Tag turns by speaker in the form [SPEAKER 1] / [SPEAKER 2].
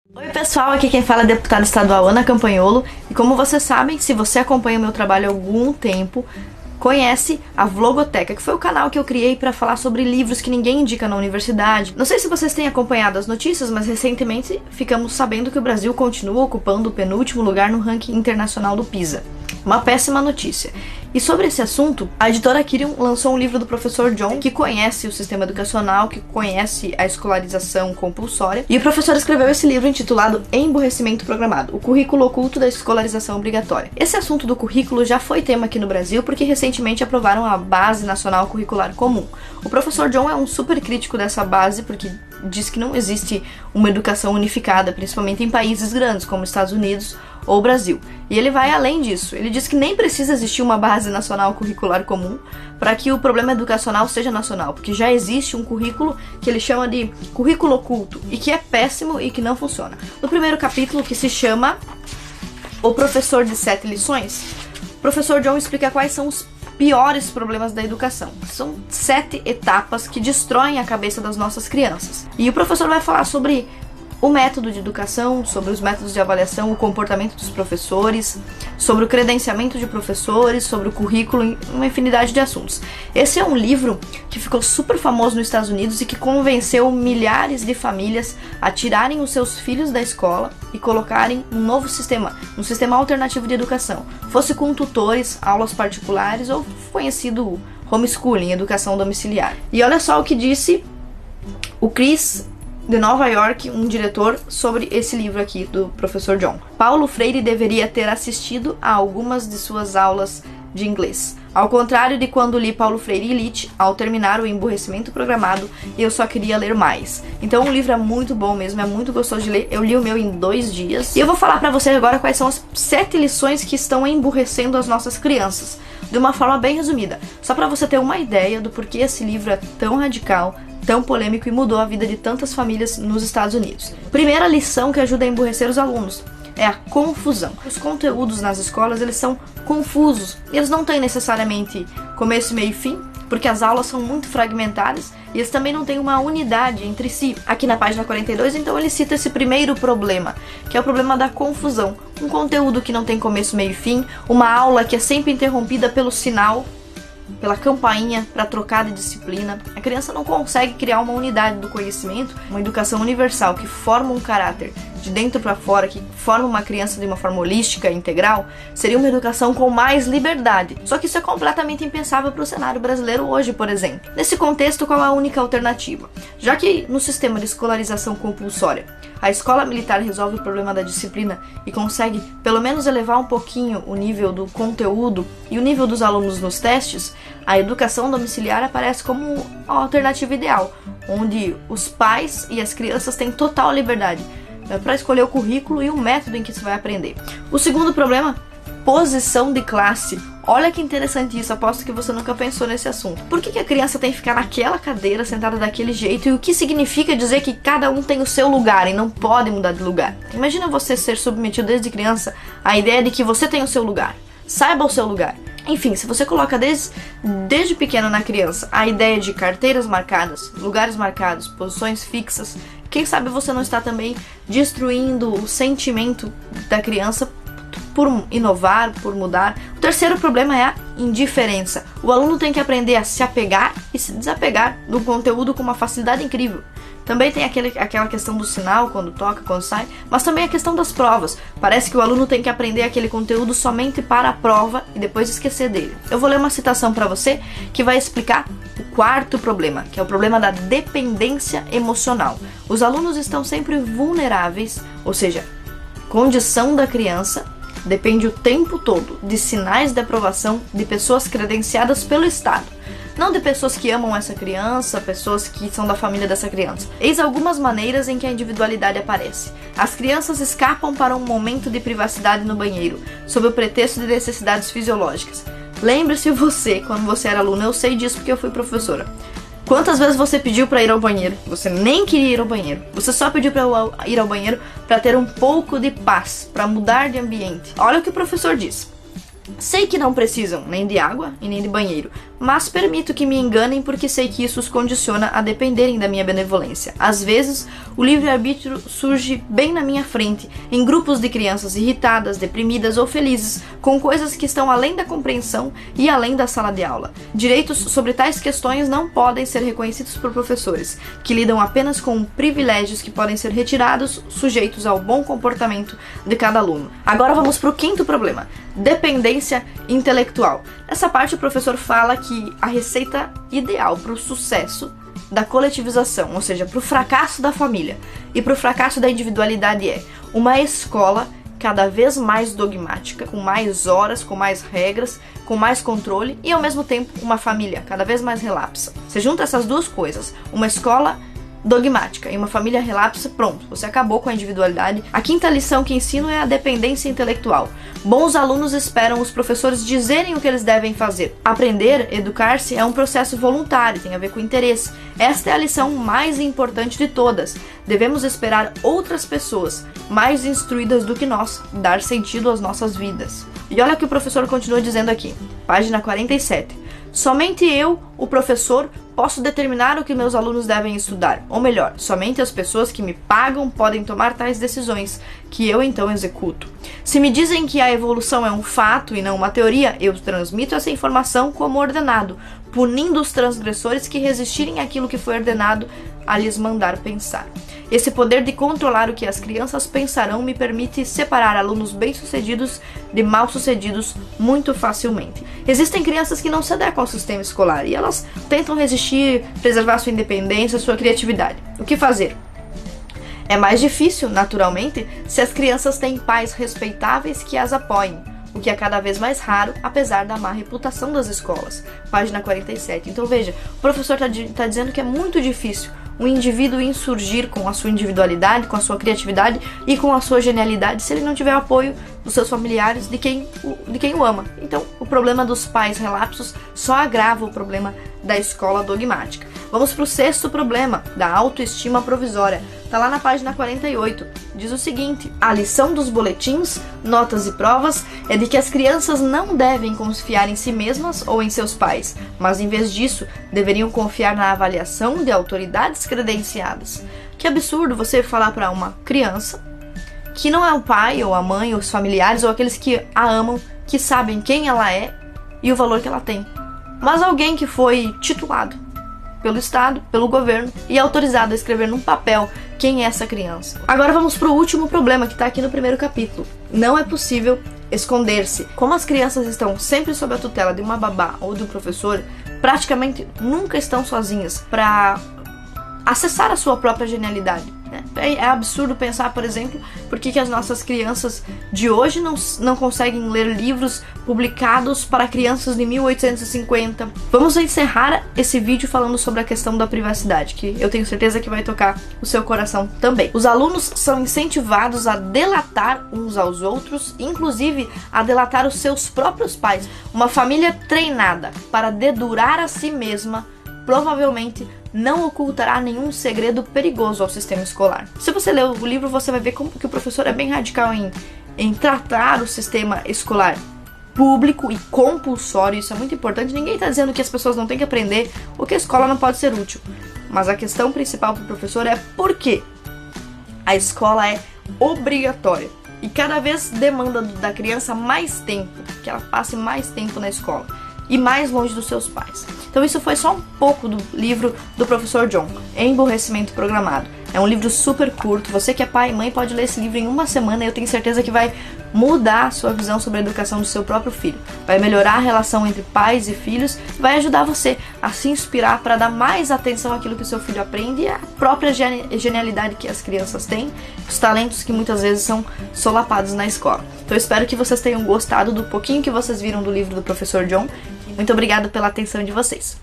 [SPEAKER 1] Oi pessoal, aqui quem fala é a deputada estadual Ana Campanholo e como vocês sabem, se você acompanha o meu trabalho há algum tempo, conhece a Vlogoteca, que foi o canal que eu criei para falar sobre livros que ninguém indica na universidade. Não sei se vocês têm acompanhado as notícias, mas recentemente ficamos sabendo que o Brasil continua ocupando o penúltimo lugar no ranking internacional do PISA. Uma péssima notícia. E sobre esse assunto, a editora Kirion lançou um livro do professor John, que conhece o sistema educacional, que conhece a escolarização compulsória. E o professor escreveu esse livro intitulado Emburrecimento Programado, o currículo oculto da escolarização obrigatória. Esse assunto do currículo já foi tema aqui no Brasil, porque recentemente aprovaram a Base Nacional Curricular Comum. O professor John é um super crítico dessa base, porque diz que não existe uma educação unificada, principalmente em países grandes, como Estados Unidos ou Brasil. E ele vai além disso. Ele diz que nem precisa existir uma base nacional curricular comum para que o problema educacional seja nacional, porque já existe um currículo que ele chama de currículo oculto e que é péssimo e que não funciona. No primeiro capítulo, que se chama O Professor de 7 Lições, o professor John explica quais são os piores problemas da educação. São 7 etapas que destroem a cabeça das nossas crianças. E o professor vai falar sobre o método de educação, sobre os métodos de avaliação, o comportamento dos professores, sobre o credenciamento de professores, sobre o currículo, uma infinidade de assuntos. Esse é um livro que ficou super famoso nos Estados Unidos e que convenceu milhares de famílias a tirarem os seus filhos da escola e colocarem um novo sistema, um sistema alternativo de educação. Fosse com tutores, aulas particulares ou conhecido homeschooling, educação domiciliar. E olha só o que disse o Chris de Nova York, um diretor, sobre esse livro aqui do professor John. Paulo Freire deveria ter assistido a algumas de suas aulas de inglês. Ao contrário de quando li Paulo Freire e Nietzsche, ao terminar o Emburrecimento Programado, eu só queria ler mais. Então o livro é muito bom mesmo, é muito gostoso de ler. Eu li o meu em 2 dias. E eu vou falar pra vocês agora quais são as 7 lições que estão emburrecendo as nossas crianças, de uma forma bem resumida. Só pra você ter uma ideia do porquê esse livro é tão radical, tão polêmico e mudou a vida de tantas famílias nos Estados Unidos. Primeira lição que ajuda a emburrecer os alunos é a confusão. Os conteúdos nas escolas, eles são confusos. Eles não têm necessariamente começo, meio e fim, porque as aulas são muito fragmentadas e eles também não têm uma unidade entre si. Aqui na página 42, então, ele cita esse primeiro problema, que é o problema da confusão. Um conteúdo que não tem começo, meio e fim, uma aula que é sempre interrompida pelo sinal, pela campainha para trocar de disciplina. A criança não consegue criar uma unidade do conhecimento, uma educação universal que forma um caráter de dentro para fora, que forma uma criança de uma forma holística e integral. Seria uma educação com mais liberdade. Só que isso é completamente impensável para o cenário brasileiro hoje, por exemplo. Nesse contexto, qual é a única alternativa? Já que no sistema de escolarização compulsória a escola militar resolve o problema da disciplina e consegue pelo menos elevar um pouquinho o nível do conteúdo e o nível dos alunos nos testes, a educação domiciliar aparece como a alternativa ideal, onde os pais e as crianças têm total liberdade para escolher o currículo e o método em que se vai aprender. O segundo problema, posição de classe. Olha que interessante isso, aposto que você nunca pensou nesse assunto. Por que a criança tem que ficar naquela cadeira, sentada daquele jeito, e o que significa dizer que cada um tem o seu lugar e não pode mudar de lugar? Imagina você ser submetido desde criança à ideia de que você tem o seu lugar. Saiba o seu lugar. Enfim, se você coloca desde pequeno na criança a ideia de carteiras marcadas, lugares marcados, posições fixas, quem sabe você não está também destruindo o sentimento da criança por inovar, por mudar. O terceiro problema é a indiferença. O aluno tem que aprender a se apegar e se desapegar do conteúdo com uma facilidade incrível. Também tem aquela questão do sinal, quando toca, quando sai, mas também a questão das provas. Parece que o aluno tem que aprender aquele conteúdo somente para a prova e depois esquecer dele. Eu vou ler uma citação para você que vai explicar o quarto problema, que é o problema da dependência emocional. Os alunos estão sempre vulneráveis, ou seja, condição da criança depende o tempo todo de sinais de aprovação de pessoas credenciadas pelo Estado. Não de pessoas que amam essa criança, pessoas que são da família dessa criança. Eis algumas maneiras em que a individualidade aparece. As crianças escapam para um momento de privacidade no banheiro, sob o pretexto de necessidades fisiológicas. Lembre-se você, quando você era aluna, eu sei disso porque eu fui professora. Quantas vezes você pediu para ir ao banheiro? Você nem queria ir ao banheiro. Você só pediu para ir ao banheiro para ter um pouco de paz, para mudar de ambiente. Olha o que o professor diz. Sei que não precisam nem de água e nem de banheiro, mas permito que me enganem porque sei que isso os condiciona a dependerem da minha benevolência. Às vezes, o livre-arbítrio surge bem na minha frente, em grupos de crianças irritadas, deprimidas ou felizes, com coisas que estão além da compreensão e além da sala de aula. Direitos sobre tais questões não podem ser reconhecidos por professores, que lidam apenas com privilégios que podem ser retirados, sujeitos ao bom comportamento de cada aluno. Agora vamos para o quinto problema: dependência intelectual. Nessa parte o professor fala que a receita ideal para o sucesso da coletivização, ou seja, para o fracasso da família e para o fracasso da individualidade, é uma escola cada vez mais dogmática, com mais horas, com mais regras, com mais controle, e ao mesmo tempo uma família cada vez mais relapsa. Você junta essas duas coisas, uma escola dogmática e uma família relapsa, pronto, você acabou com a individualidade. A quinta lição que ensino é a dependência intelectual. Bons alunos esperam os professores dizerem o que eles devem fazer. Aprender, educar-se é um processo voluntário, tem a ver com interesse. Esta é a lição mais importante de todas. Devemos esperar outras pessoas mais instruídas do que nós dar sentido às nossas vidas. E olha o que o professor continua dizendo aqui, página 47. Somente eu, o professor, posso determinar o que meus alunos devem estudar. Ou melhor, somente as pessoas que me pagam podem tomar tais decisões, que eu então executo. Se me dizem que a evolução é um fato e não uma teoria, eu transmito essa informação como ordenado, punindo os transgressores que resistirem àquilo que foi ordenado a lhes mandar pensar. Esse poder de controlar o que as crianças pensarão me permite separar alunos bem-sucedidos de mal-sucedidos muito facilmente. Existem crianças que não se adequam ao sistema escolar e elas tentam resistir, preservar sua independência, sua criatividade. O que fazer? É mais difícil, naturalmente, se as crianças têm pais respeitáveis que as apoiem, o que é cada vez mais raro, apesar da má reputação das escolas. Página 47. Então veja, o professor está dizendo que é muito difícil um indivíduo insurgir com a sua individualidade, com a sua criatividade e com a sua genialidade se ele não tiver apoio dos seus familiares, de quem o ama. Então, o problema dos pais relapsos só agrava o problema da escola dogmática. Vamos para o sexto problema, da autoestima provisória. Está lá na página 48. Diz o seguinte: a lição dos boletins, notas e provas é de que as crianças não devem confiar em si mesmas ou em seus pais, mas em vez disso, deveriam confiar na avaliação de autoridades credenciadas. Que absurdo você falar para uma criança que não é o pai ou a mãe ou os familiares ou aqueles que a amam, que sabem quem ela é e o valor que ela tem, mas alguém que foi titulado pelo Estado, pelo governo e autorizado a escrever num papel quem é essa criança. Agora vamos para o último problema que está aqui no primeiro capítulo. Não é possível esconder-se. Como as crianças estão sempre sob a tutela de uma babá ou de um professor, praticamente nunca estão sozinhas para acessar a sua própria genialidade. É absurdo pensar, por exemplo, por que as nossas crianças de hoje não conseguem ler livros publicados para crianças de 1850. Vamos encerrar esse vídeo falando sobre a questão da privacidade, que eu tenho certeza que vai tocar o seu coração também. Os alunos são incentivados a delatar uns aos outros, inclusive a delatar os seus próprios pais. Uma família treinada para dedurar a si mesma provavelmente não ocultará nenhum segredo perigoso ao sistema escolar. Se você ler o livro, você vai ver como que o professor é bem radical em tratar o sistema escolar público e compulsório. Isso é muito importante. Ninguém está dizendo que as pessoas não têm que aprender ou que a escola não pode ser útil. Mas a questão principal para o professor é por que a escola é obrigatória. E cada vez demanda da criança mais tempo, que ela passe mais tempo na escola e mais longe dos seus pais. Então isso foi só um pouco do livro do professor John, Emburrecimento Programado. É um livro super curto, você que é pai e mãe pode ler esse livro em uma semana e eu tenho certeza que vai mudar a sua visão sobre a educação do seu próprio filho. Vai melhorar a relação entre pais e filhos, vai ajudar você a se inspirar para dar mais atenção àquilo que o seu filho aprende e à própria genialidade que as crianças têm, os talentos que muitas vezes são solapados na escola. Então eu espero que vocês tenham gostado do pouquinho que vocês viram do livro do professor John. Muito obrigada pela atenção de vocês.